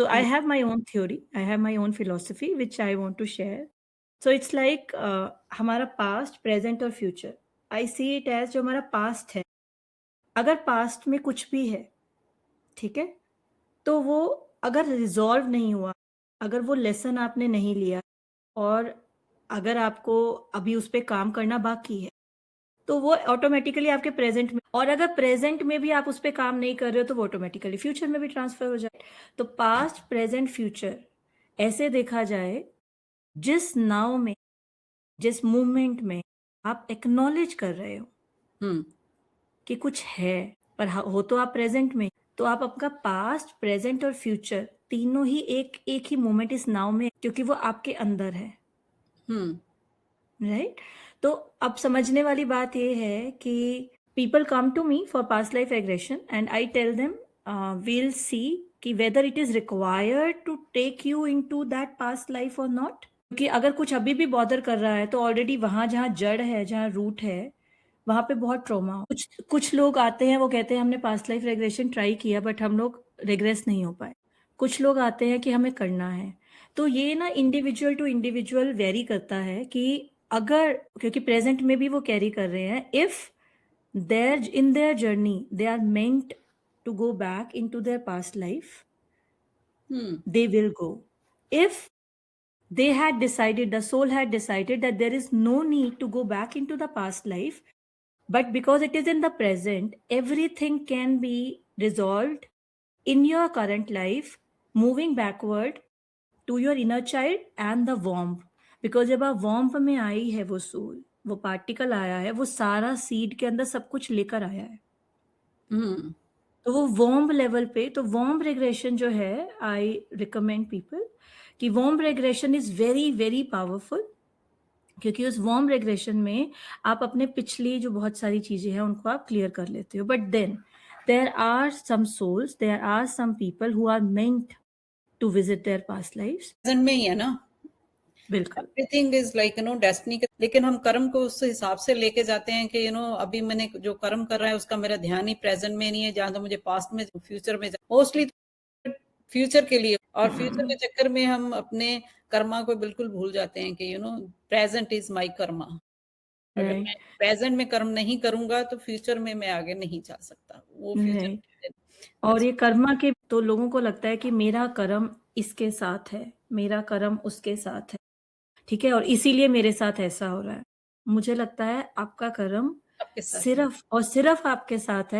So I hmm, have my own theory, I have my own philosophy which I want to share. So it's like हमारा past, present और future. I see it as जो हमारा past है, अगर past में कुछ भी है, ठीक है? तो वो अगर रिज़ॉल्व नहीं हुआ, अगर वो लेसन आपने नहीं लिया और अगर आपको अभी उस पे काम करना बाकी है, तो वो ऑटोमैटिकली आपके प्रेज़ेंट में, और अगर प्रेज़ेंट में भी आप उस पे काम नहीं कर रहे हो, तो वो ऑटोमैटिकली फ्यूचर में भी ट्रांसफ़र हो जाए। तो पास्ट, प्रेज़ेंट, फ्यूचर ऐसे देखा जाए, जिस नाव में, जिस मोमेंट में आप एक्नॉलेज कर रहे हो हुँ, कि कुछ है, पर हो तो आप प्रेज़ेंट में, तो आप आपका पास्ट, प्रेज़ेंट और फ्यूचर तीनों ही एक ही मोमेंट इस नाव में, क्योंकि वो आपके अंदर है। हुँ, राइट? तो अब समझने वाली बात ये है कि people come to me for past life regression and I tell them we'll see कि whether it is required to take you into that past life और नॉट। क्योंकि अगर कुछ अभी भी बॉदर कर रहा है, तो ऑलरेडी वहां जहाँ जड़ है, जहाँ रूट है, वहां पे बहुत ट्रॉमा हो। कुछ कुछ लोग आते हैं, वो कहते हैं हमने पास्ट लाइफ रिग्रेशन ट्राई किया बट हम लोग रिग्रेस नहीं हो पाए। कुछ लोग आते हैं कि हमें करना है। तो ये ना इंडिविजुअल टू इंडिविजुअल वेरी करता है कि अगर, क्योंकि प्रेजेंट में भी वो कैरी कर रहे हैं, if they're in their journey they are meant to go back into their past life, hmm, they will go. If they had decided, the soul had decided that there is no need to go back into the past life, but because it is in the present, everything can be resolved in your current life, moving backward to your inner child and the warmth. Because जब आप वार्म्प में आई है वो soul, वो particle आया है, वो सारा सीड के अंदर सब कुछ लेकर आया है। हुँ, तो वो वार्म लेवल पे, तो वार्म रिग्रेशन जो है, आई रिकमेंड पीपल कि warm regression is very very powerful. क्योंकि उस वार्म रिग्रेशन में आप अपने पिछली जो बहुत सारी चीजें हैं उनको आप क्लियर कर लेते हो, but then there are some souls, there are some people who are meant to visit their past lives. Present में ही है ना। बिल्कुल। एवरीथिंग इज़ लाइक डेस्टिनी के, लेकिन हम कर्म को उस हिसाब से लेके जाते हैं कि अभी मैंने जो कर्म कर रहा है उसका मेरा ध्यान ही प्रेज़ेंट में नहीं है, जहाँ तो मुझे पास्ट में, फ्यूचर में मोस्टली फ्यूचर के लिए, और फ्यूचर के चक्कर में हम अपने कर्मा को बिल्कुल भूल जाते हैं कि प्रेज़ेंट इज़ माय कर्मा। अगर मैं राइट। प्रेज़ेंट में कर्म नहीं करूँगा तो फ्यूचर में मैं आगे नहीं जा सकता। वो फ्यूचर राइट। और दैट्स ये कर्मा के, तो लोगों को लगता है कि मेरा कर्म इसके साथ है, मेरा कर्म उसके साथ है, ठीक है? और इसीलिए मेरे साथ ऐसा हो रहा है। मुझे लगता है आपका कर्म आपके साथ है। सिर्फ़ और सिर्फ़ आपके साथ है,